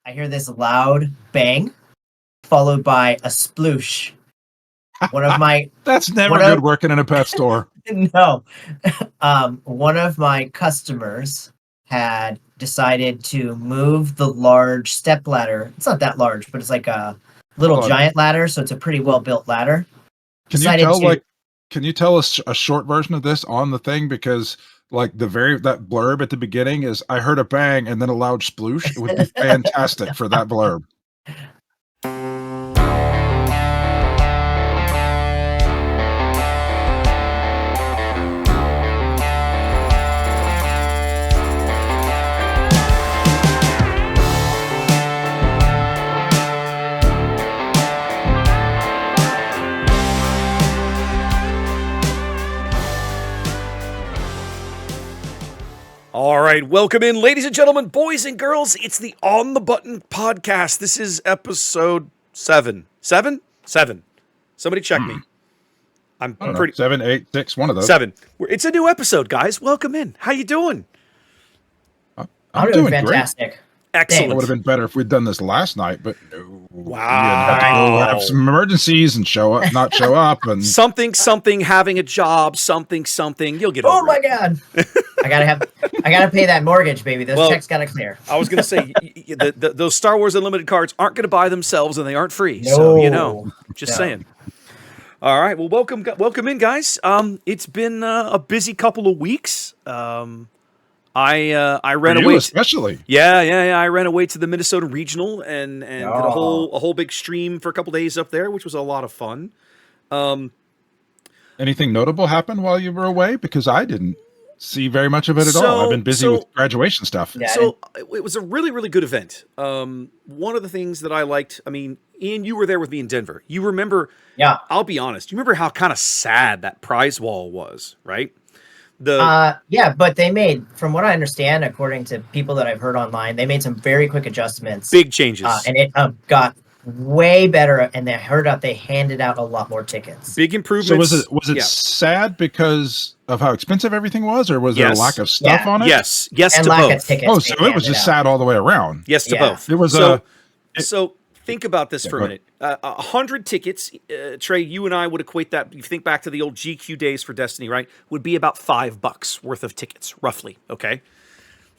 I hear this loud bang followed by a sploosh. One of my That's never one good of working in a pet store. no, one of my customers had decided to move the large step ladder. It's not that large, but it's like a little Hold on. giant ladder, so it's a pretty well built ladder. Can you Decided tell to can you tell us a short version of this on the thing? Because like that blurb at the beginning is I heard a bang and then a loud sploosh. It would be fantastic for that blurb. All right, welcome in, ladies and gentlemen, boys and girls. It's the On the Button podcast. This is episode 7. 7? 7. Somebody check me. I'm I don't pretty know, 7, 8, 6, one of those. 7. It's a new episode, guys. Welcome in. How you doing? I'm doing doing fantastic. great. Excellent. It would have been better if we'd done this last night, but no. Wow. We had to go have some emergencies and not show up, and Something, having a job, something. You'll get over Oh my it. god! I gotta pay that mortgage, baby. Those checks gotta clear. I was gonna say those Star Wars Unlimited cards aren't gonna buy themselves, and they aren't free. So just saying. All right. Well, welcome in, guys. It's been a busy couple of weeks. I ran away, especially. Yeah. I ran away to the Minnesota Regional and did a whole big stream for a couple days up there, which was a lot of fun. Anything notable happen while you were away? Because I didn't see very much of it at all. I've been busy with graduation stuff. Yeah, so it was a really, really good event. One of the things that I liked, I mean, Ian, you were there with me in Denver. You remember, I'll be honest, you remember how kind of sad that prize wall was, right? But they made, from what I understand, according to people that I've heard online, they made some very quick adjustments. Big changes. And it got way better, and they handed out a lot more tickets. Big improvements. So was it sad because of how expensive everything was, or was there a lack of stuff on it? Yes and to lack both. Of tickets Oh, so it was just sad all the way around. Yes to both. It was So think about this for a minute. 100 tickets, Trey, you and I would equate that, if you think back to the old GQ days for Destiny, right, would be about $5 worth of tickets, roughly, okay?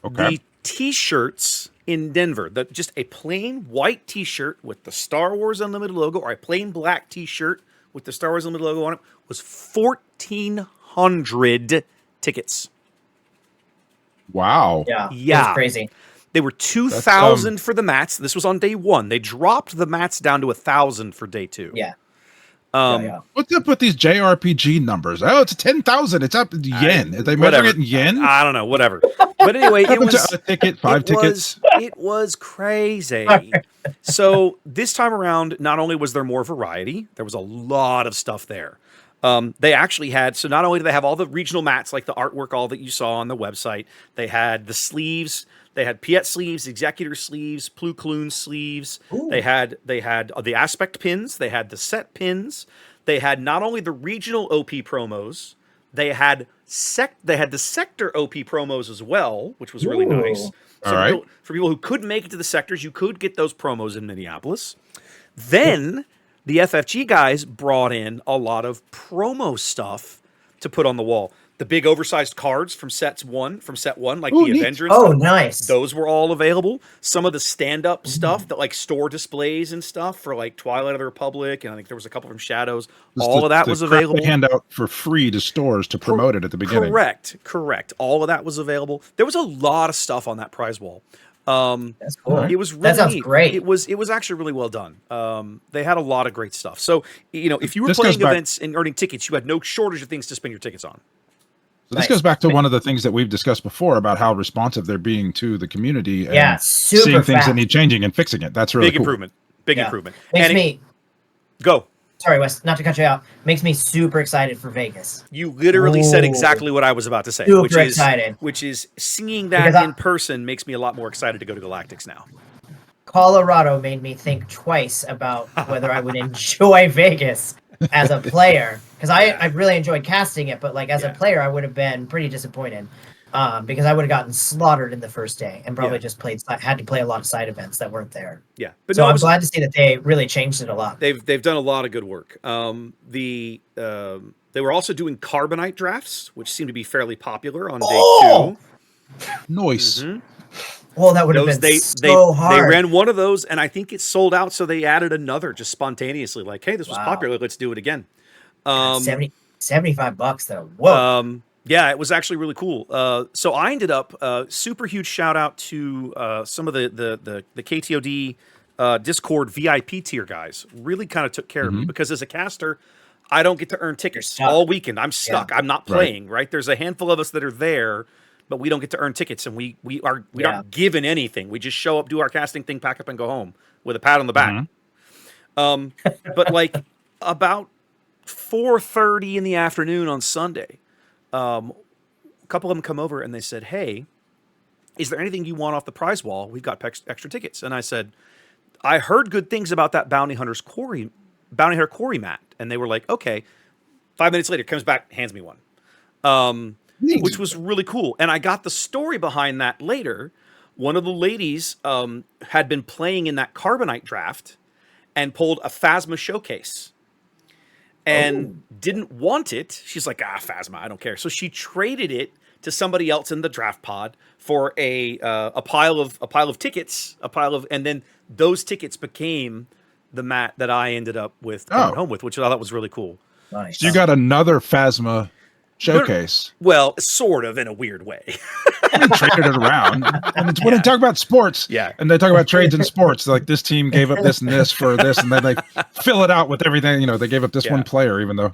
The T-shirts in Denver, just a plain white T-shirt with the Star Wars Unlimited logo, or a plain black T-shirt with the Star Wars Unlimited logo on it, was 1,400 tickets. Wow. Yeah. It was crazy. They were 2,000 for the mats. This was on day 1. They dropped the mats down to 1,000 for day 2. Yeah. What's up with these JRPG numbers? Oh, it's 10,000. It's up in yen. Are they measuring it in yen? I don't know. Whatever. But anyway, it was a ticket, 5 tickets. It was crazy. So this time around, not only was there more variety, there was a lot of stuff there. They actually had, so not only do they have all the regional mats, like the artwork, all that you saw on the website, they had the sleeves. They had Piet sleeves, Executor sleeves, Plu Kloon sleeves. Ooh. They had the aspect pins. They had the set pins. They had not only the regional OP promos, they had the sector OP promos as well, which was really nice. So for people who couldn't make it to the sectors, you could get those promos in Minneapolis. Then the FFG guys brought in a lot of promo stuff to put on the wall. The big oversized cards from set one, like the Avenger and stuff. Nice. Those were all available. Some of the stand-up stuff that like store displays and stuff for like Twilight of the Republic, and I think there was a couple from Shadows. All of that was available. They hand out for free to stores to promote it at the beginning. Correct. All of that was available. There was a lot of stuff on that prize wall. That's cool. It was really that sounds neat. Great. It was actually really well done. They had a lot of great stuff. So if you were playing events and earning tickets, you had no shortage of things to spend your tickets on. So this goes back to one of the things that we've discussed before about how responsive they're being to the community and seeing things that need changing and fixing it. That's really big improvement. Big improvement. Go. Sorry, Wes, not to cut you out. Makes me super excited for Vegas. You literally said exactly what I was about to say. Super excited. Which is seeing that in person makes me a lot more excited to go to Galactics now. Colorado made me think twice about whether I would enjoy Vegas as a player, because I really enjoyed casting it, but like as a player, I would have been pretty disappointed. because I would have gotten slaughtered in the first day and probably Yeah. just had to play a lot of side events that weren't there. Yeah, but So no, it I'm was glad to see that they really changed it a lot. they've done a lot of good work. They were also doing carbonite drafts, which seem to be fairly popular on Oh! day Nice. 2. Well, that would have Those been they so hard. they ran one of those, and I think it sold out. So they added another just spontaneously, like, hey, this was Wow. popular, let's do it again. God, $75 though. Whoa. Yeah, it was actually really cool. So I ended up super huge shout out to some of the KTOD Discord VIP tier guys. Really kind of took care of me because as a caster, I don't get to earn tickets stuck. all weekend. I'm stuck. Yeah. I'm not playing. Right. There's a handful of us that are there, but we don't get to earn tickets, and we aren't given anything. We just show up, do our casting thing, pack up, and go home with a pat on the back. But like about 4:30 in the afternoon on Sunday, a couple of them come over and they said, "Hey, is there anything you want off the prize wall? We've got extra tickets." And I said, "I heard good things about that bounty hunter quarry mat." And they were like, "Okay." 5 minutes later, comes back, hands me one, which was really cool. And I got the story behind that later. One of the ladies had been playing in that carbonite draft and pulled a Phasma showcase. And didn't want it. She's like, Phasma, I don't care. So she traded it to somebody else in the draft pod for a pile of tickets, and then those tickets became the mat that I ended up with going home with, which I thought was really cool. Nice. So you got another Phasma showcase. Well, sort of in a weird way. They traded it around. And it's when they talk about sports, and they talk about trades in sports, like this team gave up this and this for this, and then they fill it out with everything. They gave up this one player, even though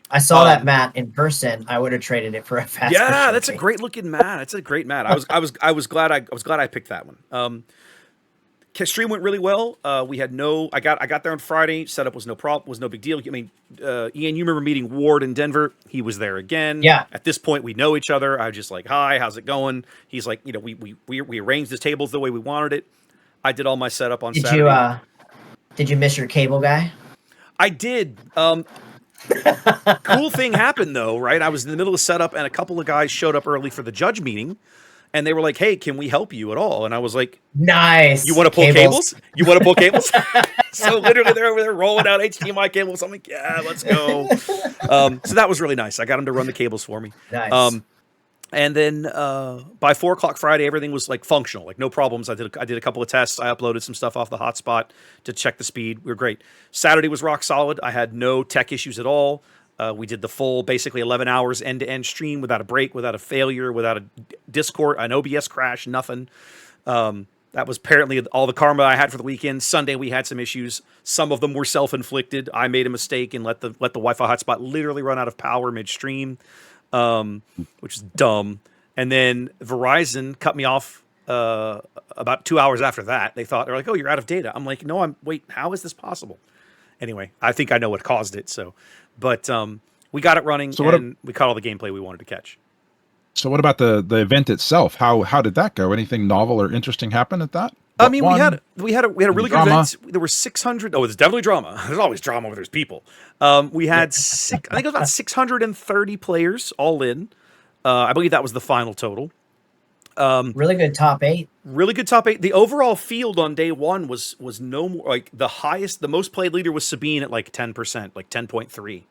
I saw that mat in person. I would have traded it for a fast. Yeah, that's a great looking mat. It's a great mat. I was glad I picked that one. Stream went really well. We had I got there on Friday. Setup was no problem. Was no big deal. I mean, Ian, you remember meeting Ward in Denver? He was there again. Yeah. At this point, we know each other. I was just like, "Hi, how's it going?" He's like, we arranged the tables the way we wanted it. I did all my setup on Saturday. Did you miss your cable guy? I did. Cool thing happened though, right? I was in the middle of setup, and a couple of guys showed up early for the judge meeting. And they were like, "Hey, can we help you at all?" And I was like, "Nice. You want to pull cables? You want to pull cables?" So literally, they're over there rolling out HDMI cables. I'm like, "Yeah, let's go." So that was really nice. I got them to run the cables for me. Nice. And then by 4:00 Friday, everything was like functional, like no problems. I did a couple of tests. I uploaded some stuff off the hotspot to check the speed. We were great. Saturday was rock solid. I had no tech issues at all. We did the full, basically 11 hours end-to-end stream without a break, without a failure, without a Discord, an OBS crash, nothing. That was apparently all the karma I had for the weekend. Sunday we had some issues. Some of them were self-inflicted. I made a mistake and let the Wi-Fi hotspot literally run out of power midstream, which is dumb. And then Verizon cut me off about 2 hours after that. They're like, "Oh, you're out of data." I'm like, "No, wait, how is this possible?" Anyway, I think I know what caused it. But we got it running, and we caught all the gameplay we wanted to catch. So what about the event itself? How did that go? Anything novel or interesting happen at that? I mean, we had a really good event. There were 600. Oh, there's definitely drama. There's always drama where there's people. We had I think it was about 630 players all in. I believe that was the final total. Really good top 8. Really good top 8. The overall field on day one was no more like the most played leader was Sabine at like 10%, like 10.3. It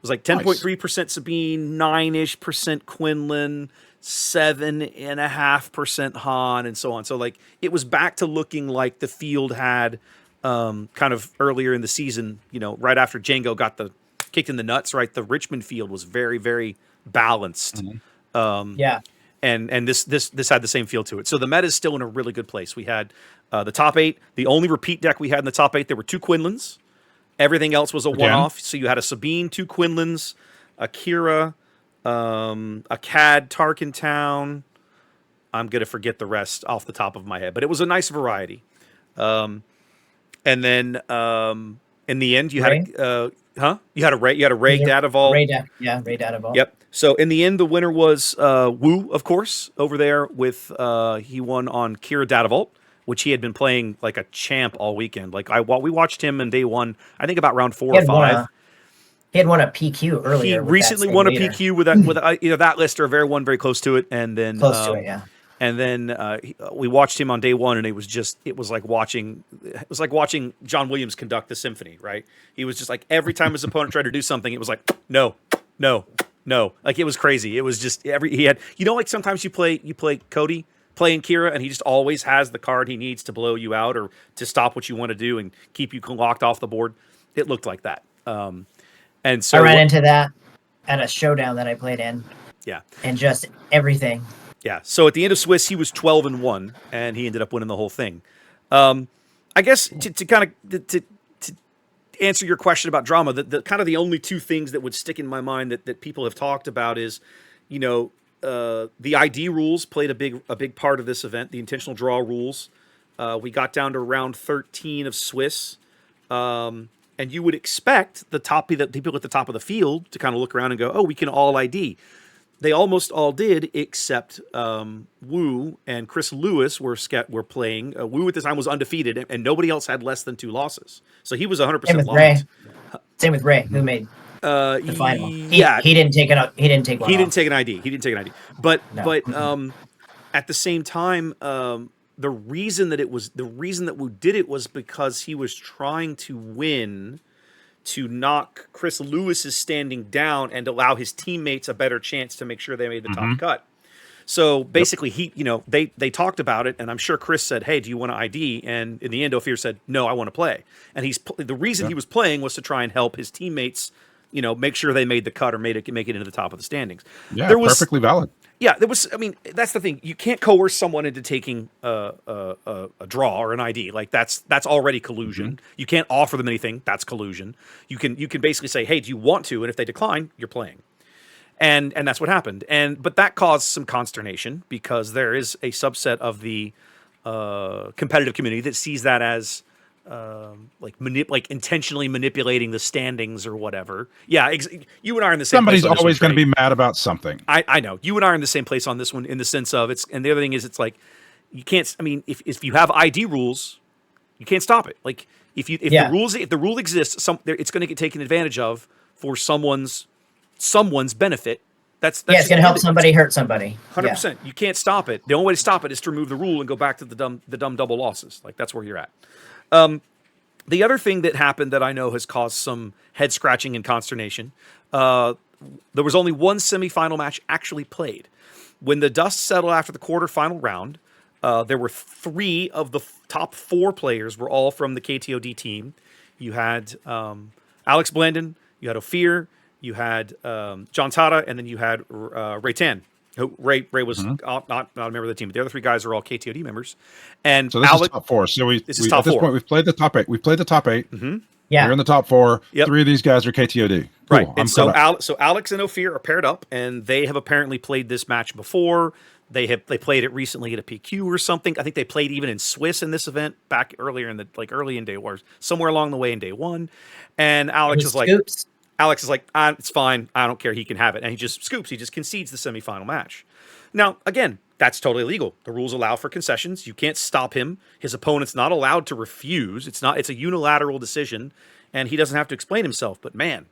was like 10.3% Sabine, 9-ish% Quinlan, 7.5% Han, and so on. So like it was back to looking like the field had kind of earlier in the season, right after Django got kicked in the nuts, right? The Richmond field was very, very balanced. Yeah. And this had the same feel to it. So the meta is still in a really good place. We had the top 8. The only repeat deck we had in the top 8, there were 2 Quinlans. Everything else was a one-off. So you had a Sabine, 2 Quinlans, a Kira, a Cad Tarkentown. I'm going to forget the rest off the top of my head. But it was a nice variety. And then in the end, you had a Ray Dataval. Ray Dataval. Yep. So in the end, the winner was Wu, of course, over there with he won on Kira Datavolt, which he had been playing like a champ all weekend. Like we watched him in day one, I think about round 4 or 5. He had won a PQ earlier. He recently won a PQ with either that list or one very close to it, and then close to it, yeah. And then we watched him on day one, and it was like watching John Williams conduct the symphony, right? He was just like, every time his opponent tried to do something, it was like, no, like it was crazy. It was just he had, like sometimes you play Cody playing Kira, and he just always has the card he needs to blow you out or to stop what you want to do and keep you locked off the board. It looked like that. And so I ran into that at a showdown that I played in. Yeah. And just everything. Yeah. So at the end of Swiss, he was 12-1, and he ended up winning the whole thing. I guess to kind of to answer your question about drama, the kind of the only two things that would stick in my mind that people have talked about is, the ID rules played a big part of this event. The intentional draw rules. We got down to round 13 of Swiss, and you would expect the people at the top of the field to kind of look around and go, "Oh, we can all ID." They almost all did, except Wu and Chris Lewis were playing. Wu at the time was undefeated, and nobody else had less than 2 losses. So he was 100% locked. Same with Ray, who made the final. He didn't take it. He didn't take one. He didn't take an ID. But at the same time, the reason that Wu did it was because he was trying to win, to knock Chris Lewis's standing down and allow his teammates a better chance to make sure they made the top cut. So basically, they talked about it, and I'm sure Chris said, "Hey, do you want to ID?" And in the end, Ophir said, "No, I want to play." And the reason he was playing was to try and help his teammates, make sure they made the cut or make it into the top of the standings. Yeah, perfectly valid. Yeah, there was. I mean, that's the thing. You can't coerce someone into taking a draw or an ID. Like that's already collusion. You can't offer them anything. That's collusion. You can basically say, "Hey, do you want to?" And if they decline, you're playing. And that's what happened. But that caused some consternation because there is a subset of the competitive community that sees that as like intentionally manipulating the standings or whatever. Yeah, you and I are in the same. Somebody's always going to be mad about something. I know. You and I are in the same place on this one in the sense of it's. And the other thing is, it's like you can't. I mean, if you have ID rules, you can't stop it. Like if the rule exists, it's going to get taken advantage of for someone's benefit. That's it's going to help somebody hurt somebody. 100%. You can't stop it. The only way to stop it is to remove the rule and go back to the dumb double losses. Like that's where you're at. The other thing that happened that I know has caused some head scratching and consternation, there was only one semifinal match actually played. When the dust settled after the quarterfinal round, there were 3 of the top 4 players were all from the KTOD team. You had Alex Blandon, you had Ophir, you had John Tata, and then you had Ray Tan. Ray was not a member of the team, but the other 3 guys are all KTOD members. And so this is top 4. So this is top at this 4. point, we've played the top 8. We've played the top 8. Yeah, we're in the top 4. Yep. 3 of these guys are KTOD. Cool. Right. And so Alex and Ophir are paired up, and they have apparently played this match before. They played it recently at a PQ or something. I think they played even in Swiss in this event back earlier in early in day or somewhere along the way in day 1. And Alex is like, it's fine. I don't care. He can have it. And he just scoops. He just concedes the semifinal match. Now, again, that's totally legal. The rules allow for concessions. You can't stop him. His opponent's not allowed to refuse. It's a unilateral decision, and he doesn't have to explain himself. But man,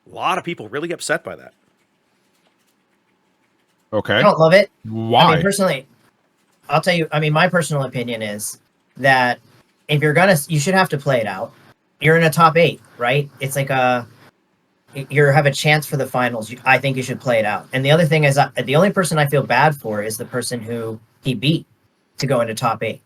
a lot of people really upset by that. Okay. I don't love it. Why? I mean, personally, I'll tell you, my personal opinion is that if you should have to play it out. You're in a top 8, right? It's like you have a chance for the finals. I think you should play it out. And the other thing is, the only person I feel bad for is the person who he beat to go into top 8.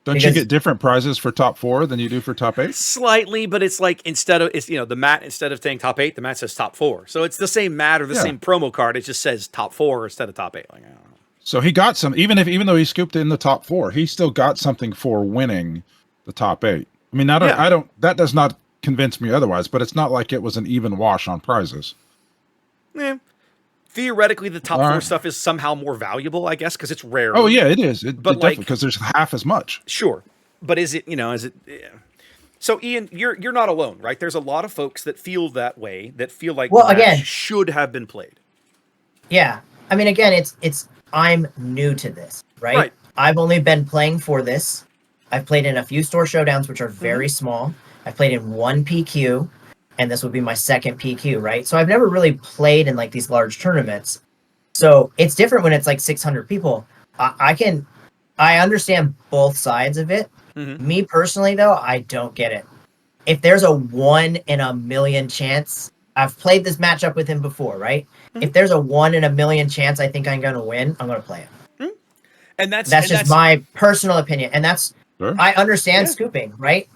Don't you get different prizes for top 4 than you do for top 8? Slightly, but it's like the mat, instead of saying top 8, the mat says top 4. So it's the same mat or the same promo card. It just says top 4 instead of top 8. Like, I don't know. So he got some, even though he scooped in the top 4, he still got something for winning the top 8. I mean, that does not convince me otherwise, but it's not like it was an even wash on prizes. Theoretically, the top 4 stuff is somehow more valuable, I guess, because it's rare. Oh yeah, it is. But definitely, because there's half as much. Sure, but is it? Yeah. So Ian, you're not alone, right? There's a lot of folks that feel that way, that feel like the match should have been played. Yeah, I mean, again, it's I'm new to this, right? I've only been playing for this. I've played in a few store showdowns, which are very small. I've played in 1 PQ, and this would be my second PQ, right? So I've never really played in like these large tournaments. So it's different when it's like 600 people. I understand both sides of it. Mm-hmm. Me personally, though, I don't get it. If there's a 1 in a million chance, I've played this matchup with him before, right? Mm-hmm. If there's a 1 in a million chance I think I'm going to win, I'm going to play it. Mm-hmm. And that's just my personal opinion. And that's, Sure. I understand scooping, right?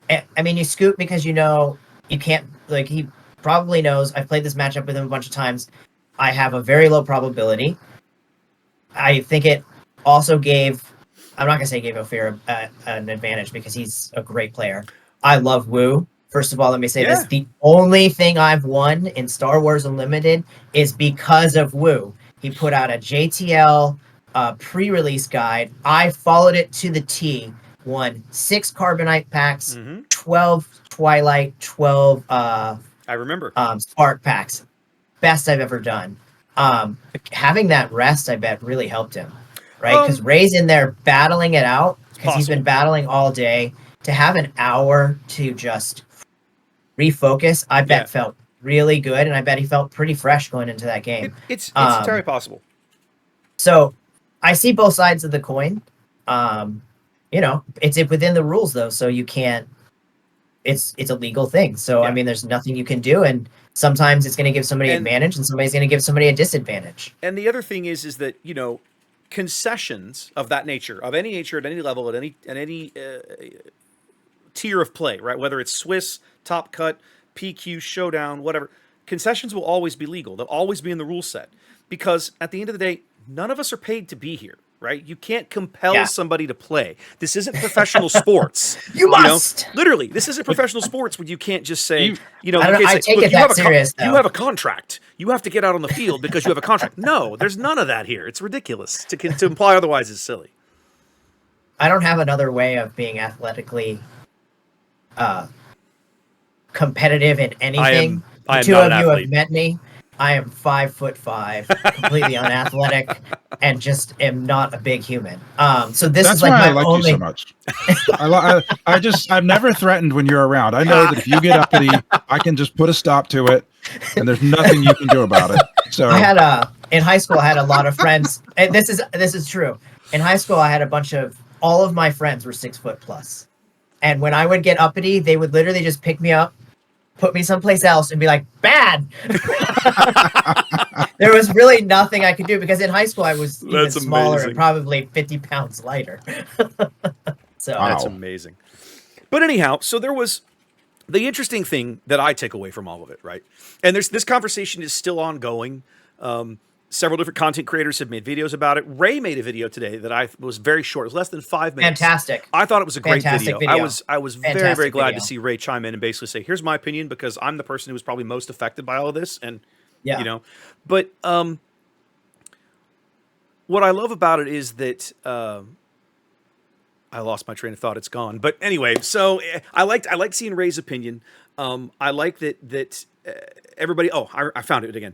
I mean, you scoop because you know you can't, like, he probably knows. I've played this matchup with him a bunch of times. I have a very low probability. I think it also gave, I'm not going to say gave Ophir an advantage because he's a great player. I love Wu. First of all, let me say this. The only thing I've won in Star Wars Unlimited is because of Wu. He put out a JTL pre-release guide. I followed it to the T. Won 6 Carbonite packs, 12 Twilight, 12 I remember Spark packs. Best I've ever done. Having that rest, I bet, really helped him, right? Because Ray's in there battling it out because he's been battling all day. To have an hour to just refocus, I bet felt really good, and I bet he felt pretty fresh going into that game. It's entirely possible. So I see both sides of the coin. You know, it's within the rules though, so you can't. It's a legal thing. So I mean, there's nothing you can do, and sometimes it's going to give somebody advantage, and somebody's going to give somebody a disadvantage. And the other thing is that you know, concessions of that nature, of any nature, at any level, at any tier of play, right? Whether it's Swiss, Top Cut, PQ, Showdown, whatever, concessions will always be legal. They'll always be in the rule set because at the end of the day, none of us are paid to be here. Right? You can't compel somebody to play. This isn't professional sports. You must. Know? Literally, this isn't professional sports where you can't just say, you know, I take it that serious. You have a contract. You have to get out on the field because you have a contract. No, there's none of that here. It's ridiculous. To imply otherwise is silly. I don't have another way of being athletically competitive in anything. I am two not of an you athlete. have met me. I am 5'5", completely unathletic, and just am not a big human. So this That's is like why my I like only. you so much. I've never threatened when you're around. I know that if you get uppity, I can just put a stop to it, and there's nothing you can do about it. So I had in high school. I had a lot of friends, and this is true. In high school, I had all of my friends were 6 foot plus, and when I would get uppity, they would literally just pick me up, put me someplace else, and be like, bad. There was really nothing I could do because in high school I was even smaller and probably 50 pounds lighter. So That's amazing. But anyhow, so there was the interesting thing that I take away from all of it, right? And this conversation is still ongoing. Several different content creators have made videos about it. Ray made a video today that was very short. It was less than 5 minutes. Fantastic. I thought it was a great video. I was very, very glad video. to see Ray chime in and basically say, here's my opinion because I'm the person who was probably most affected by all of this. And, you know, but what I love about it is that I lost my train of thought. It's gone. But anyway, so I liked seeing Ray's opinion. I like that everybody. Oh, I found it again.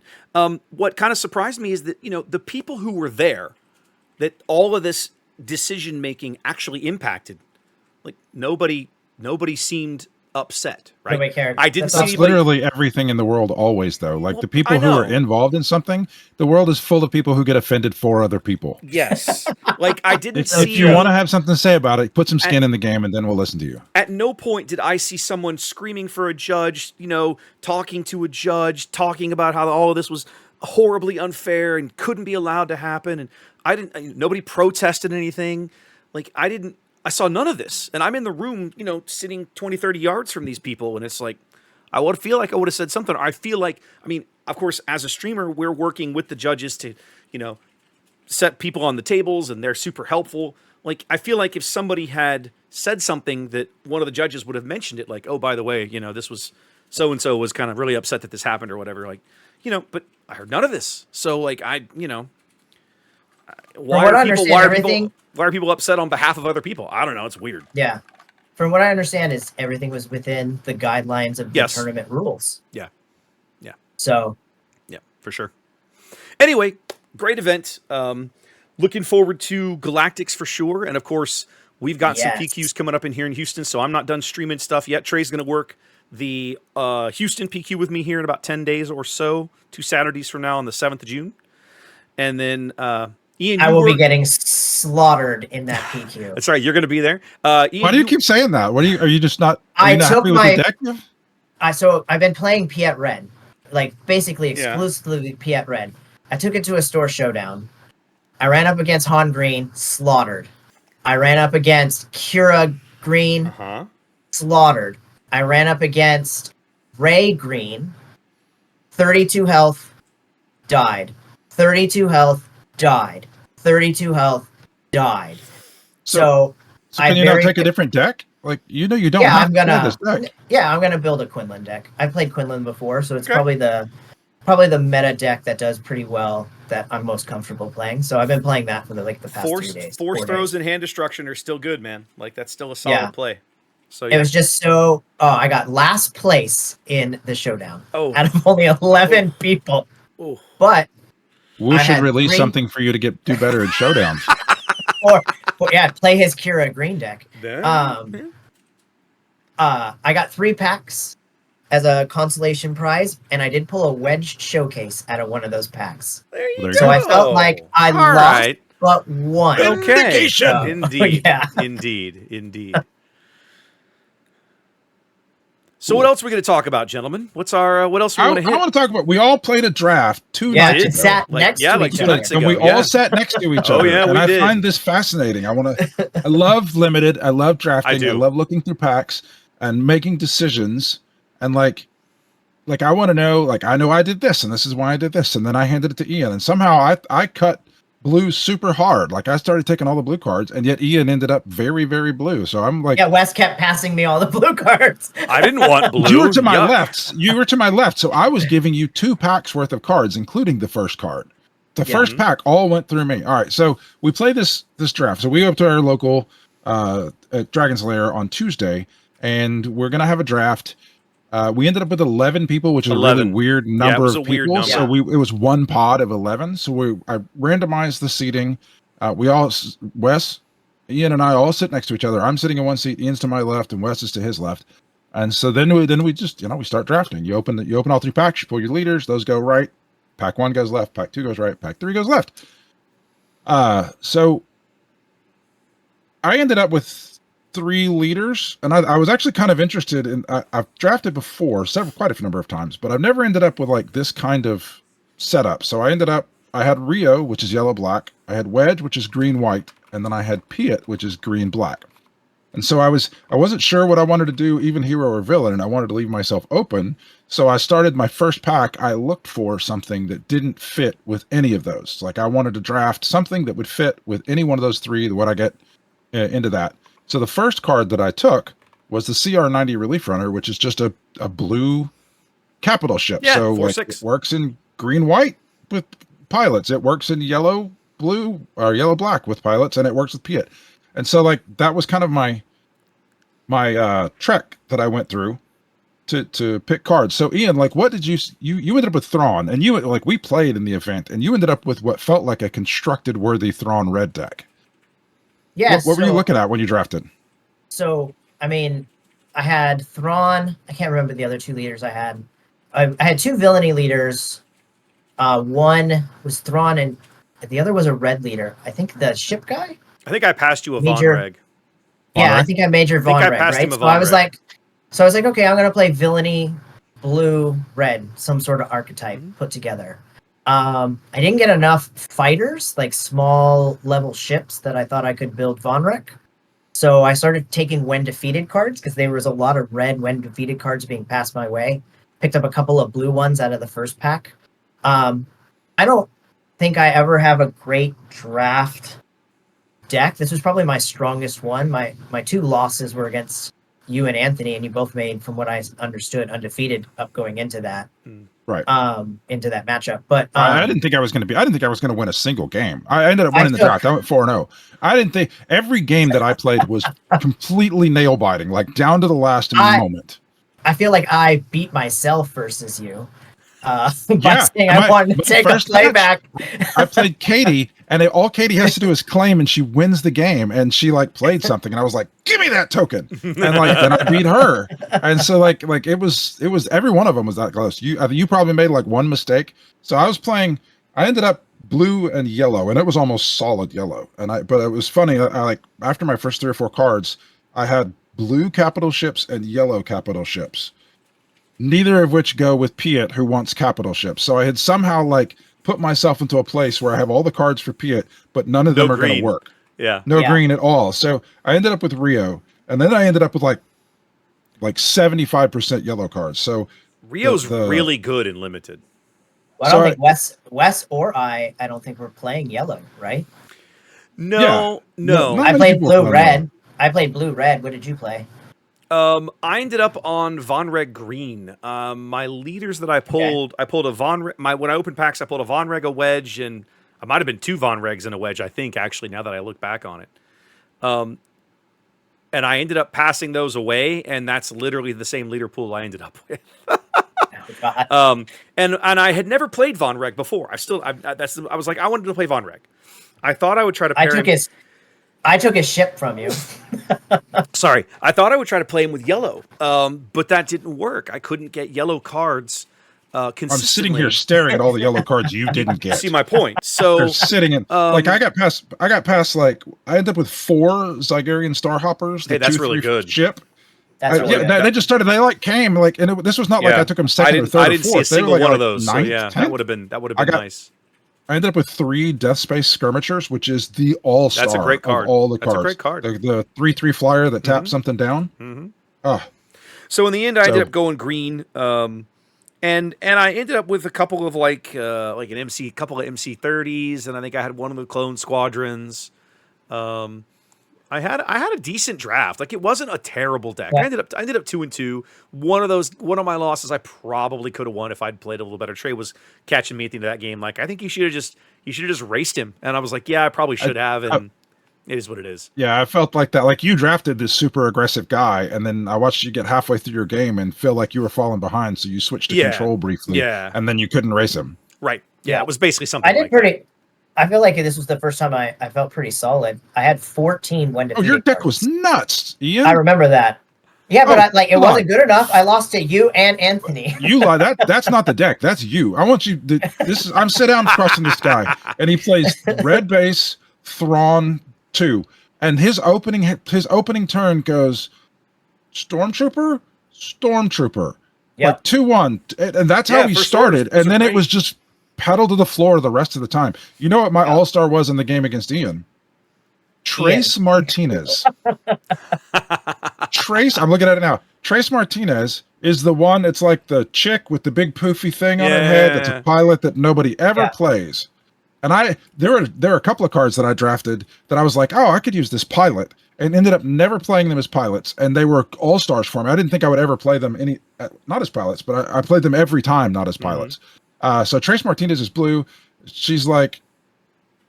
What kind of surprised me is that, you know, the people who were there, that all of this decision making actually impacted. Like nobody seemed upset, right? Nobody cared. I didn't see that's anybody. literally everything in the world always, though. Like the people I who are know. involved in something, the world is full of people who get offended for other people. Yes, like I didn't If see. you want to have something to say about it, put some skin in the game, and then we'll listen to you. At no point did I see someone screaming for a judge, you know, talking to a judge, talking about how all of this was horribly unfair and couldn't be allowed to happen. And nobody protested anything. Like I saw none of this. And I'm in the room, you know, sitting 20, 30 yards from these people. And it's like, I would feel like I would have said something. I feel like, I mean, of course, as a streamer, we're working with the judges to, you know, set people on the tables and they're super helpful. Like, I feel like if somebody had said something that one of the judges would have mentioned it, like, oh, by the way, you know, this was so-and-so was kind of really upset that this happened or whatever. Like, you know, but I heard none of this. So like, why are people upset on behalf of other people? I don't know. It's weird. Yeah. From what I understand is everything was within the guidelines of the tournament rules. Yeah. Yeah. So. Yeah, for sure. Anyway, great event. Looking forward to Galactics for sure. And of course, we've got some PQs coming up in here in Houston, so I'm not done streaming stuff yet. Trey's going to work the Houston PQ with me here in about 10 days or so, 2 Saturdays from now on the 7th of June. And then Ian, I will be getting slaughtered in that PQ. That's right. You're going to be there. Ian, why do you keep saying that? Are you just not? I took my deck? So I've been playing Piet Red, like basically exclusively Piet Red. I took it to a store showdown. I ran up against Han Green, slaughtered. I ran up against Kira Green, slaughtered. I ran up against Ray Green, 32 health, died. 32 health, died. 32 health, died. So can you not take a different deck? Like, you don't have to play this deck. Yeah, I'm gonna build a Quinlan deck. I've played Quinlan before, so it's probably the meta deck that does pretty well, that I'm most comfortable playing. So I've been playing that for the past 3 days. Force throws and hand destruction are still good, man. Like, that's still a solid play. So it was just I got last place in the showdown out of only 11 people. But we should release something for you to do better in showdowns. or play his Kira Green deck. I got 3 packs as a consolation prize, and I did pull a wedge showcase out of one of those packs. There you go. So I felt like I lost but won. Okay. Indeed. So what else are we going to talk about, gentlemen? What else we want to hit? I want to talk about, we all played a draft 2 nights ago. Sat next to each other. And we all sat next to each other. And I find this fascinating. I love Limited. I love drafting. I love looking through packs and making decisions. And like I want to know, I know I did this, and this is why I did this. And then I handed it to Ian. And somehow I cut blue super hard. I started taking all the blue cards, and yet Ian ended up very, very blue. So I'm like, Wes kept passing me all the blue cards. I didn't want blue. You were to my left. You were to my left. So I was giving you 2 packs worth of cards, including the first card. The first pack all went through me. All right. So we play this draft. So we go up to our local at Dragon's Lair on Tuesday, and we're going to have a draft. We ended up with 11 people, which is 11. A really weird number of people. So it was 1 pod of 11. So I randomized the seating. Wes, Ian, and I all sit next to each other. I'm sitting in one seat. Ian's to my left, and Wes is to his left. And so then we just we start drafting. You open all 3 packs. You pull your leaders. Those go right. Pack 1 goes left. Pack 2 goes right. Pack 3 goes left. So I ended up with 3 leaders, and I was actually kind of interested in. I've drafted before, quite a number of times, but I've never ended up with this kind of setup. So I had Rio, which is yellow black. I had Wedge, which is green white, and then I had Piet, which is green black. And so I wasn't sure what I wanted to do, even hero or villain, and I wanted to leave myself open. So I started my first pack. I looked for something that didn't fit with any of those. I wanted to draft something that would fit with any one of those 3. What I get into that. So the first card that I took was the CR90 Relief Runner, which is just a blue capital ship. Yeah, so it works in green white with pilots. It works in yellow blue or yellow black with pilots, and it works with Piet. And so that was kind of my trek that I went through to pick cards. So Ian, what did you ended up with Thrawn, and we played in the event, and you ended up with what felt like a constructed worthy Thrawn red deck. Yes. What were you looking at when you drafted? So, I had Thrawn. I can't remember the other 2 leaders I had. I had 2 villainy leaders. One was Thrawn, and the other was a red leader. I think the ship guy. I think I passed you a Von Reg. Yeah, I think I made your Von Reg, right? So I was like, okay, I'm gonna play villainy, blue, red, some sort of archetype put together. I didn't get enough fighters, small level ships, that I thought I could build Von Rek. So I started taking when defeated cards, because there was a lot of red when defeated cards being passed my way. Picked up a couple of blue ones out of the first pack. I don't think I ever have a great draft deck. This was probably my strongest one. My 2 losses were against you and Anthony, and you both made, from what I understood, undefeated up going into that. Right. Into that matchup. But I didn't think I was going to win a single game. I ended up winning the draft. I went 4-0. I didn't think every game that I played was completely nail biting, down to the last moment. I feel like I beat myself versus you. By saying I wanted to take a playback. I played Katie, And all Katie has to do is claim, and she wins the game. And she like played something, and I was like, "Give me that token!" And like then I beat her. And so like it was every one of them was that close. You probably made like one mistake. So I was playing. I ended up blue and yellow, and it was almost solid yellow. But it was funny. I like after my first 3 or 4 cards, I had blue capital ships and yellow capital ships, neither of which go with Piet, who wants capital ships. So I had somehow like put myself into a place where I have all the cards for Piet, but none of them are going to work. No green at all. So I ended up with Rio, and then I ended up with like 75% yellow cards. So Rio's really good in limited. Well, I don't think Wes or I don't think we're playing yellow, right? No. I played blue-red. I played blue-red. What did you play? I ended up on Von Reg green. My leaders that I pulled, I pulled a when I opened packs, I pulled a Von Reg, a wedge, and I might have been 2 Von Regs and a wedge, I think, actually, now that I look back on it. And I ended up passing those away, and that's literally the same leader pool I ended up with. And I had never played Von Reg before. I was like, I wanted to play Von Reg. I thought I would try to pair I took his ship from you. Sorry. I thought I would try to play him with yellow, but that didn't work. I couldn't get yellow cards consistently. I'm sitting here staring at all the yellow cards you didn't get. See my point. So they're sitting in like I got past like I ended up with 4 Zygerian Starhoppers. Hey, that's really good. Ship. That's really good. They just started. They like came like, and this was not like I took them second or third. I didn't see a single one of those. Ninth, so yeah, 10th. that would have been nice. I ended up with 3 Death Space Skirmishers, which is the all-star. That's a great card. Of all the cards. That's a great card. The 3/3 flyer that taps something down. Mm-hmm. So in the end, I ended up going green, and I ended up with a couple of like an couple of MC30s, and I think I had one of the clone squadrons. I had a decent draft. Like it wasn't a terrible deck. Yeah. I ended up 2-2. One of my losses I probably could have won if I'd played a little better. Trey was catching me at the end of that game. Like I think you should have just raced him. And I was like, yeah, I probably should have. And it is what it is. Yeah, I felt like that. Like you drafted this super aggressive guy, and then I watched you get halfway through your game and feel like you were falling behind, so you switched to control briefly. Yeah, and then you couldn't race him. Right. Yeah, it was basically something. I feel like this was the first time I felt pretty solid. I had 14 when defeated. Oh, your deck was nuts, Ian. I remember that. Yeah, but it wasn't good enough. I lost to you and Anthony. You lie. That's not the deck. That's you. I want you. I'm sit down crossing this guy, and he plays red base Thrawn 2, and his opening turn goes Stormtrooper, like 2-1, and that's how he started. And then it was just pedal to the floor the rest of the time. You know what my all-star was in the game against Ian? Trace Martinez. I'm looking at it now. Trace Martinez is the one. It's like the chick with the big poofy thing on her head. It's a pilot that nobody ever plays. And there are a couple of cards that I drafted that I was like, oh, I could use this pilot, and ended up never playing them as pilots. And they were all-stars for me. I didn't think I would ever play them not as pilots, but I played them every time, not as pilots. So Trace Martinez is blue. She's like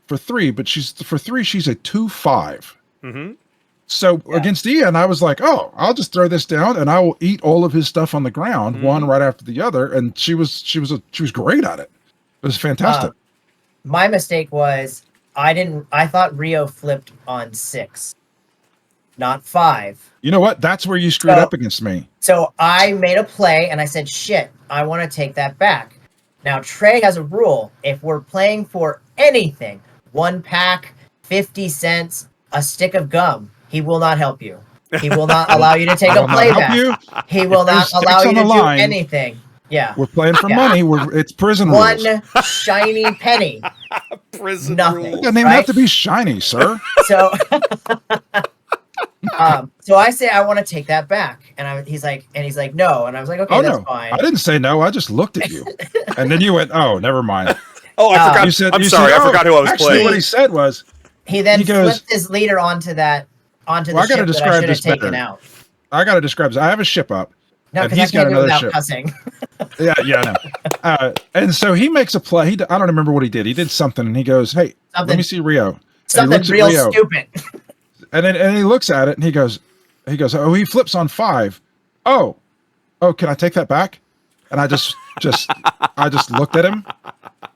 for 3, but she's a 2/5. Mm-hmm. So against Ian, I was like, oh, I'll just throw this down and I will eat all of his stuff on the ground, one right after the other. And she was great at it. It was fantastic. My mistake was I thought Rio flipped on 6, not 5. You know what? That's where you screwed up against me. So I made a play and I said, shit, I want to take that back. Now, Trey has a rule. If we're playing for anything, 1 pack, 50 cents, a stick of gum, he will not help you. He will not allow you to take a play back. He will not allow you to do anything. Yeah. We're playing for money. It's prison rules. 1 shiny penny. Prison nothing. rules. It doesn't even have to be shiny, sir. So so I say I want to take that back, and he's like no, and I was like, okay, that's fine. I didn't say no. I just looked at you, and then you went, oh, never mind. Oh, I forgot. I'm sorry, I forgot who I was playing. What he said was he flipped his leader onto the ship that I should have taken out. I got to describe this. I have a ship up. No, because I can't do it without cussing. Yeah, I know. And so he makes a play. I don't remember what he did. He did something, and he goes, hey, let me see Rio. Something real stupid. And then he looks at it and he goes, oh, he flips on 5. Oh, can I take that back? And I just looked at him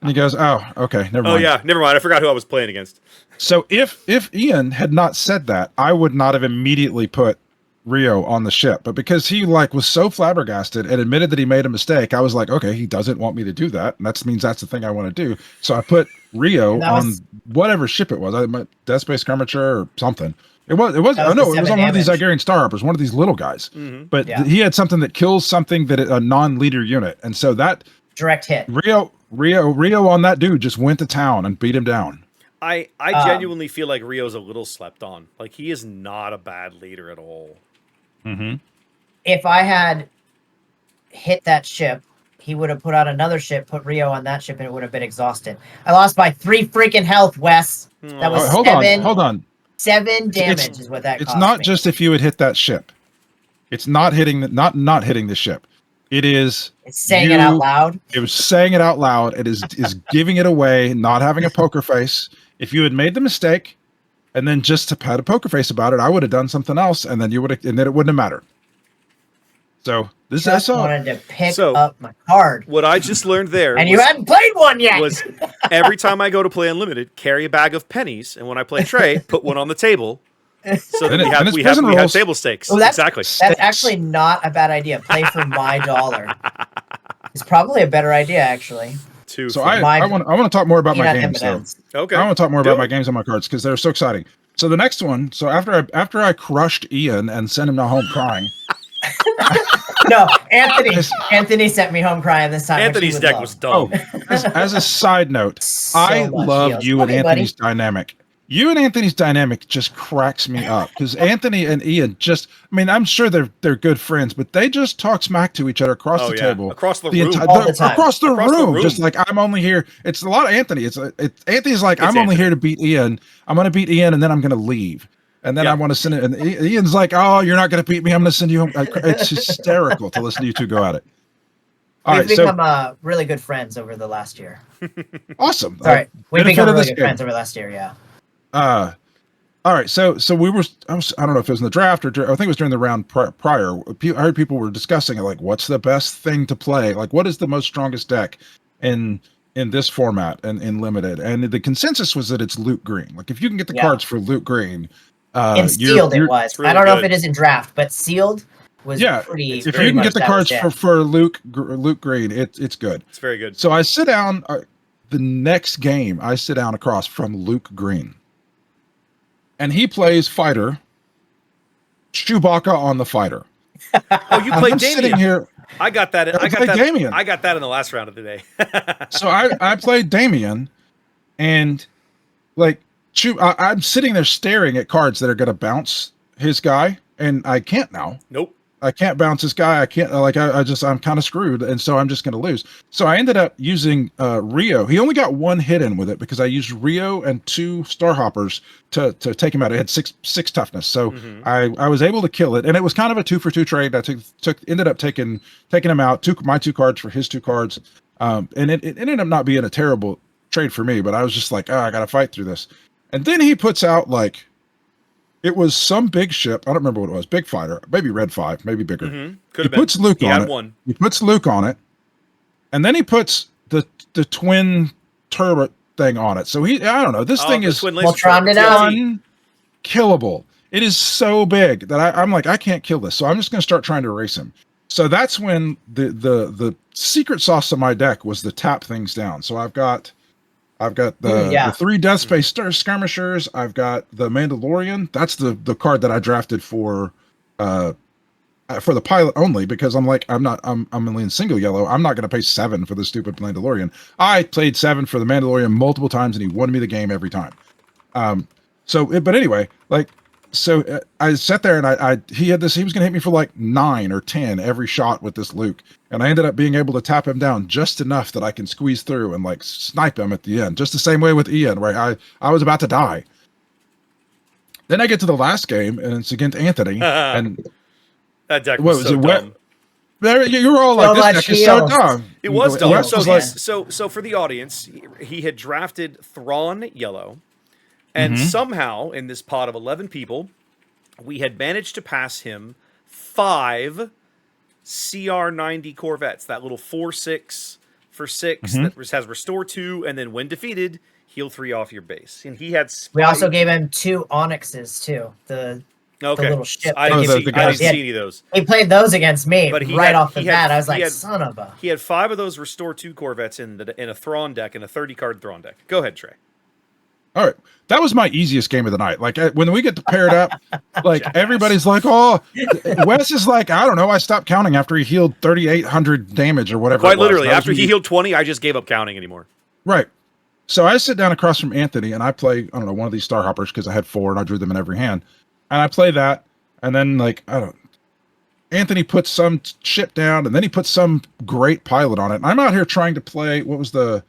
And he goes, "Oh, okay, never mind." Oh yeah, never mind. I forgot who I was playing against. So if Ian had not said that, I would not have immediately put Rio on the ship. But because he like was so flabbergasted and admitted that he made a mistake, I was like, okay, he doesn't want me to do that, and that means that's the thing I want to do. So I put Rio on whatever ship it was, Death Space Skirmisher or something. It was. Oh no, it was on one of these Igarian Star Hoppers, one of these little guys. But he had something that kills something that a non-leader unit, and so that direct hit. Rio on that dude just went to town and beat him down. I genuinely feel like Rio's a little slept on. Like, he is not a bad leader at all. Mm-hmm. If I had hit that ship, he would have put out another ship, put Rio on that ship, and it would have been exhausted. I lost by 3 freaking health, Wes. That was hold on. 7 damage is what that cost It's not me. just if you had hit that ship. It's not hitting not hitting the ship. It's saying it out loud. It was saying it out loud. It is giving it away, not having a poker face. If you had made the mistake and then just had a poker face about it, I would have done something else, and then it wouldn't have mattered. So this just wanted to pick up my card. What I just learned there, and you hadn't played one yet, was every time I go to play Unlimited, carry a bag of pennies, and when I play Trey, put one on the table. So that we have table stakes. Oh, exactly. That's actually not a bad idea. Play for my dollar. It's probably a better idea, actually. So I want to talk more about my games. Okay. I want to talk more about my games on my cards because they're so exciting. So the next one. So after I crushed Ian and sent him home crying. No, Anthony sent me home crying this time. Anthony's deck was dumb. Oh, as a side note, I love you and Anthony's dynamic. You and Anthony's dynamic just cracks me up because Anthony and Ian I'm sure they're good friends, but they just talk smack to each other across the table. Across the room. Across the room. Just like, I'm only here. It's a lot of Anthony. Anthony's like, I'm only here to beat Ian. I'm going to beat Ian and then I'm going to leave. And then I want to send it. And Ian's like, oh, you're not going to beat me. I'm going to send you home. It's hysterical to listen to you two go at it. We've become really good friends over the last year. Awesome. Sorry. We've become really good friends over the last year, yeah. All right. So we were, I don't know if it was in the draft or I think it was during the round prior. I heard people were discussing it, like, what's the best thing to play? Like, what is the most strongest deck in this format and in limited? And the consensus was that it's Loot Green. Like, if you can get the cards for Loot Green, in sealed it was. Really I don't know if it is in draft, but sealed was pretty. If you can get the cards for Luke Green, it's good. It's very good. So I sit down. The next game, I sit down across from Luke Green, and he plays fighter. Chewbacca on the fighter. Oh, you played Damien. Sitting here. I got that. I got that. Damien. I got that in the last round of the day. So I played Damien, and like. I'm sitting there staring at cards that are going to bounce his guy, and I can't now. Nope. I can't bounce this guy. I can't, I'm kind of screwed, and so I'm just going to lose. So I ended up using Rio. He only got 1 hit in with it because I used Rio and 2 Star Hoppers to take him out. It had six toughness, so I was able to kill it, and it was kind of a 2-for-2 trade. I ended up taking him out. My 2 cards for his 2 cards, and it ended up not being a terrible trade for me. But I was just like, I got to fight through this. And then he puts out, like, it was some big ship. I don't remember what it was. Big fighter, maybe Red 5, maybe bigger. Could have been. Puts Luke on it. He puts Luke on it, and then he puts the twin turret thing on it. So I don't know. This thing is unkillable. It is so big that I'm like, I can't kill this. So I'm just going to start trying to erase him. So that's when the secret sauce of my deck was to tap things down. So I've got the 3 Death Space Skirmishers. I've got the Mandalorian. That's the card that I drafted for the pilot only, because I'm only in single yellow. I'm not going to pay 7 for the stupid Mandalorian. I played 7 for the Mandalorian multiple times, and he won me the game every time. But anyway, like, so I sat there and he was going to hit me for like 9 or 10 every shot with this Luke. And I ended up being able to tap him down just enough that I can squeeze through and like snipe him at the end. Just the same way with Ian, where I was about to die. Then I get to the last game and it's against Anthony. And that deck was so dumb. You were all like, this deck is so dumb. It was dumb. So for the audience, he had drafted Thrawn yellow. And somehow, in this pot of 11 people, we had managed to pass him 5 CR-90 Corvettes, that little 4.6 for 6 Mhm. that has Restore 2, and then when defeated, heal 3 off your base. And he had We also Spike. gave him 2 Onyxes too. The little ship. I Oh, didn't, the see, I guys- didn't see any of those. He played those against me But he right had- off the he had- bat. I was he like, had- son of a. He had 5 of those Restore 2 Corvettes in a Thrawn deck, and a 30-card Thrawn deck. Go ahead, Trey. All right. That was my easiest game of the night. Like when we get to paired up, like Jackass. everybody's like, "Oh," Wes is like, "I don't know. I stopped counting after he healed 3,800 damage or whatever." Quite it was. literally, That was after he me. healed 20, I just gave up counting anymore. Right. So I sit down across from Anthony and I play, I don't know, one of these Star Hoppers because I had 4 and I drew them in every hand. And I play that. And then, like, Anthony puts some ship down and then he puts some great pilot on it. And I'm out here trying to play, what was the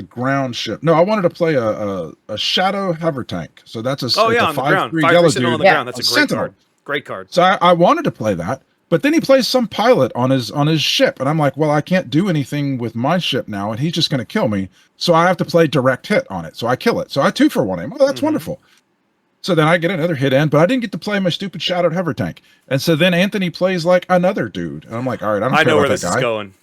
ground ship? No, I wanted to play a Shadow Hover Tank. So that's a, Oh, it's yeah, a on the 5/3 ground. 5/3 yellow Sentinel on dude. the Yeah, ground. That's a great Sentinel. card. Great card. So I wanted to play that, but then he plays some pilot on his ship, and I'm like, well, I can't do anything with my ship now, and he's just going to kill me. So I have to play direct hit on it. So I kill it. So I 2-for-1 him. Oh, that's wonderful. So then I get another hit in, but I didn't get to play my stupid Shadowed Hover Tank. And so then Anthony plays like another dude, and I'm like, all right, I don't I care know where about this that is guy. going.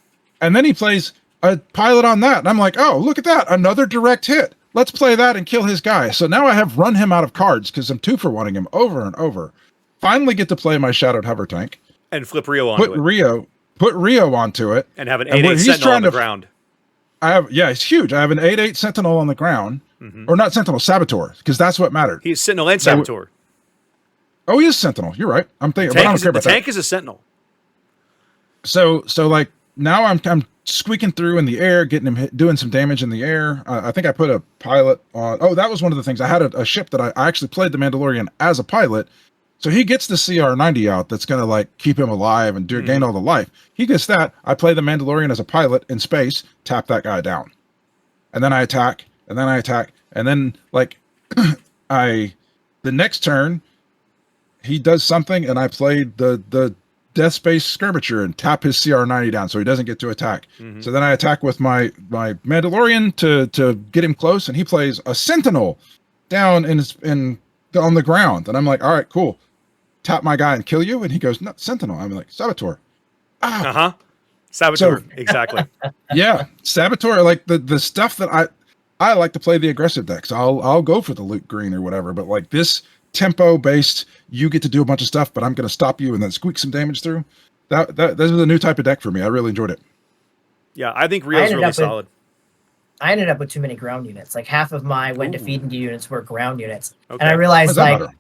And then he plays a pilot on that, and I'm like, oh, look at that, another direct hit. Let's play that and kill his guy. So now I have run him out of cards because I'm 2-for-1ing him over and over. Finally get to play my Shadowed Hover Tank. And flip Rio onto it. Put Rio onto it. And have an and 8/8 he's Sentinel trying on the to- ground. It's huge. I have an 8/8 Sentinel on the ground. Mhm. Or not Sentinel, Saboteur, because that's what mattered. He's Sentinel and Saboteur. Oh, he is Sentinel. You're right. I'm thinking, but I Tank don't is, care the about that. tank is a Sentinel. So like now I'm squeaking through in the air, getting him hit, doing some damage in the air. I think I put a pilot on. Oh, that was one of the things. I had a ship that I actually played the Mandalorian as a pilot. So he gets the CR-90 out that's going to like keep him alive and gain all the life. He gets that. I play the Mandalorian as a pilot in space, tap that guy down. And then I attack, and then I attack. And then like the next turn, he does something and I played the Death Space Skirmisher and tap his CR-90 down so he doesn't get to attack. So then I attack with my Mandalorian to get him close, and he plays a Sentinel down on the ground. And I'm like, all right, cool. Tap my guy and kill you? And he goes, no, Sentinel. I'm like, Saboteur. Saboteur, exactly. Yeah, Saboteur, like the stuff that I like to play the aggressive decks. I'll go for the Luke Green or whatever, but like this tempo based, you get to do a bunch of stuff, but I'm going to stop you and then squeak some damage through. That this is a new type of deck for me. I really enjoyed it. Yeah, I think Rio's really solid. I ended up with too many ground units. Like half of my when Ooh. defeating units were ground units, Okay. and I Why realized does that like, matter?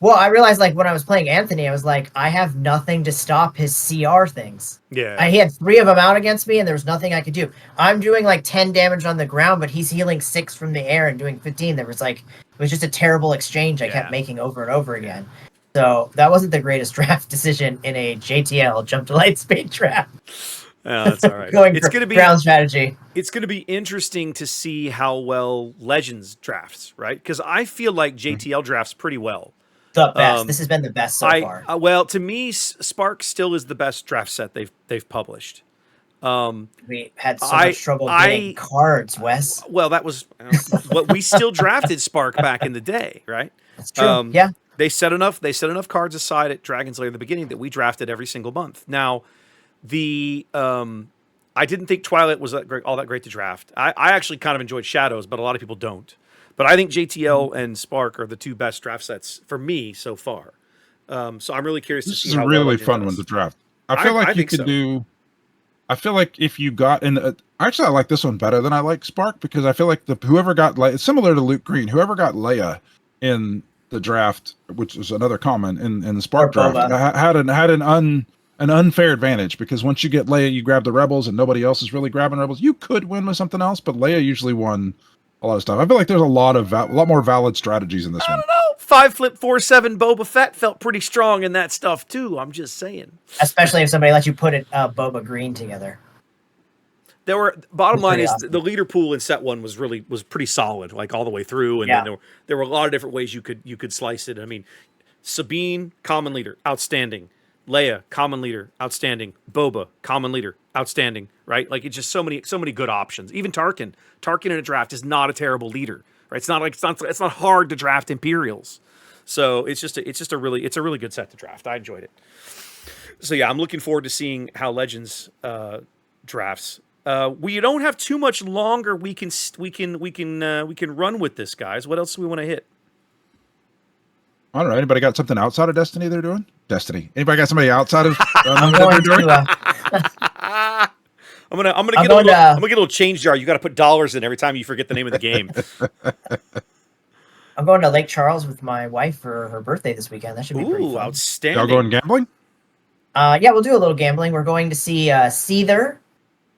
well, I realized like when I was playing Anthony, I was like, I have nothing to stop his CR things. Yeah. He had 3 of them out against me, and there was nothing I could do. I'm doing like 10 damage on the ground, but he's healing 6 from the air and doing 15. There was like, it was just a terrible exchange I kept making over and over again. So that wasn't the greatest draft decision in a JTL jump to Lightspeed draft. Yeah, that's all right. Going It's for going to be ground strategy. It's going to be interesting to see how well Legends drafts, right? Because I feel like JTL drafts pretty well. The best. This has been the best so far. Well, to me, Spark still is the best draft set they've published. We had so much trouble getting cards, Wes. Well, that was what we still drafted Spark back in the day, right? That's true. Yeah. They set enough cards aside at Dragon's Lair in the beginning that we drafted every single month. Now, I didn't think Twilight was all that great to draft. I actually kind of enjoyed Shadows, but a lot of people don't. But I think JTL and Spark are the 2 best draft sets for me so far. So I'm really curious to see This is how a well really Legend fun does. one to draft. I feel like you think could so. do. I feel like if you got actually, I like this one better than I like Spark because I feel like whoever got it's similar to Luke Green. Whoever got Leia in the draft, which is another common in the Spark Or draft, Boba. had an unfair advantage because once you get Leia, you grab the Rebels, and nobody else is really grabbing Rebels. You could win with something else, but Leia usually won a lot of stuff. I feel like there's a lot more valid strategies in this I one. don't know. 5 flip 4/7 Boba Fett felt pretty strong in that stuff too. I'm just saying. Especially if somebody lets you put it Boba Green together. There were bottom line pretty is awesome. the leader pool in set 1 was pretty solid, like all the way through, and then there were a lot of different ways you could slice it. I mean, Sabine, common leader, outstanding. Leia, common leader, outstanding. Boba, common leader, outstanding. Right? Like it's just so many good options. Even Tarkin in a draft is not a terrible leader. Right? It's not hard to draft Imperials. So it's a really good set to draft. I enjoyed it. So yeah, I'm looking forward to seeing how Legends drafts. We don't have too much longer. We can run with this, guys. What else do we want to hit? I don't know. Anybody got something outside of Destiny they're doing? Destiny. Anybody got somebody outside of I'm that going they're doing? to. I'm gonna get a little change jar. You got to put dollars in every time you forget the name of the game. I'm going to Lake Charles with my wife for her birthday this weekend. That should be pretty Ooh, fun. outstanding! Y'all going gambling? Yeah, we'll do a little gambling. We're going to see Seether,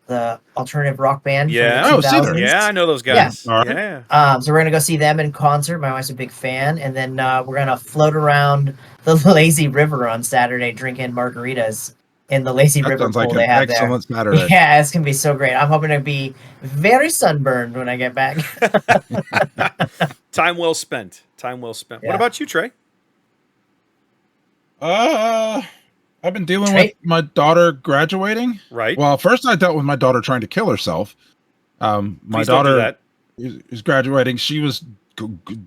the alternative rock band. Yeah. from the Oh, 2000s. Seether. Yeah, I know those guys. All right. Yeah. So we're gonna go see them in concert. My wife's a big fan, and then we're gonna float around the lazy river on Saturday, drinking margaritas in the lazy That river sounds pool like they an have there. excellent Saturday. Yeah, it's gonna be so great. I'm hoping to be very sunburned when I get back. Time well spent. Time well spent. What Yeah. about you, Trey? I've been dealing Trey? with my daughter graduating. Right. Well, first I dealt with my daughter trying to kill herself. My Please don't do daughter that. is graduating. She was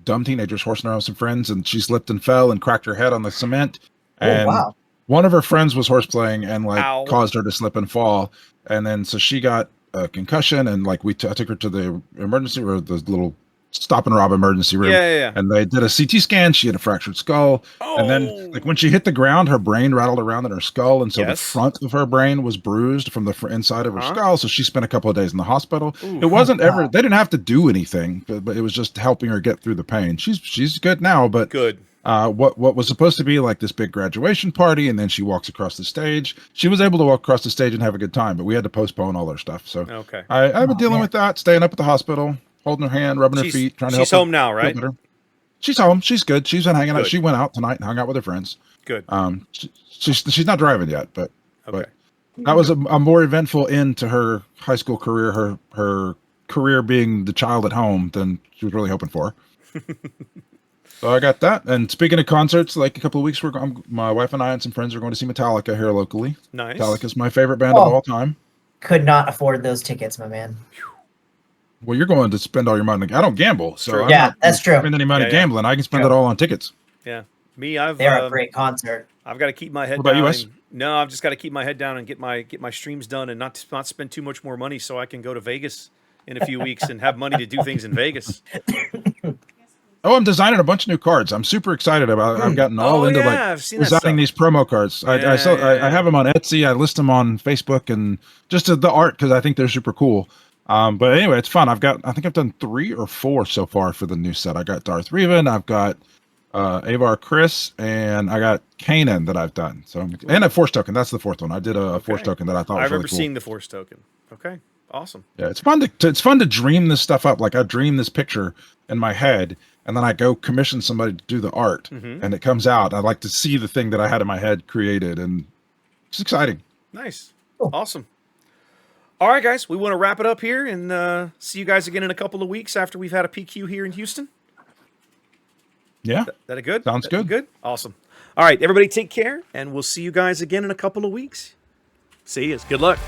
dumb teenagers horsing around with some friends, and she slipped and fell and cracked her head on the cement. And Oh wow! one of her friends was horseplaying and like Ow. caused her to slip and fall. And then so she got a concussion, and like I took her to the emergency or the little stop and rob emergency room. Yeah. And they did a CT scan. She had a fractured skull. Oh. And then, like when she hit the ground, her brain rattled around in her skull, and so the Yes. front of her brain was bruised from the inside of her Uh-huh. skull. So she spent a couple of days in the hospital. Ooh. It wasn't Oh, ever. wow. They didn't have to do anything, but it was just helping her get through the pain. She's good now, but Good. what was supposed to be like this big graduation party, and then she walks across the stage. She was able to walk across the stage and have a good time, but we had to postpone all our stuff. So Okay. I've been Oh, dealing man. with that, staying up at the hospital, holding her hand, rubbing her feet, trying to help She's her home now, feel right? better. She's home. She's good. She's been hanging out. Good. She went out tonight and hung out with her friends. Good. She's not driving yet, but Okay. that was a more eventful end to her high school career. Her career being the child at home than she was really hoping for. So I got that. And speaking of concerts, like a couple of weeks, my wife and I and some friends are going to see Metallica here locally. Nice. Metallica's my favorite band of Oh. all time. Could not afford those tickets, my man. Well, you're going to spend all your money. I don't gamble, so True. I'm Yeah, not that's true. spend any money Yeah. gambling. I can spend True. it all on tickets. Yeah. Me, I've They're a great concert. I've got to keep my head What about down. you, Wes? No, I've just got to keep my head down and get my streams done and not spend too much more money so I can go to Vegas in a few weeks and have money to do things in Vegas. Oh, I'm designing a bunch of new cards. I'm super excited about it. I've gotten all Oh, into yeah, like I've seen that designing stuff. these promo cards. I Yeah. have them on Etsy. I list them on Facebook and just the art because I think they're super cool. But anyway, it's fun. I think I've done 3 or 4 so far for the new set. I got Darth Revan, I've got Avar Chris, and I got Kanan that I've done. So and a Force token. That's the 4th one. I did a Force Okay. token that I thought I was really remember cool. seeing the Force token. Okay. Awesome. Yeah, it's fun to dream this stuff up. Like I dream this picture in my head, and then I go commission somebody to do the art, Mhm. and it comes out. I like to see the thing that I had in my head created, and it's exciting. Nice. Cool. Awesome. All right, guys, we want to wrap it up here and see you guys again in a couple of weeks after we've had a PQ here in Houston. Yeah, That a good? Sounds good. Good? Awesome. All right, everybody take care, and we'll see you guys again in a couple of weeks. See you. Good luck.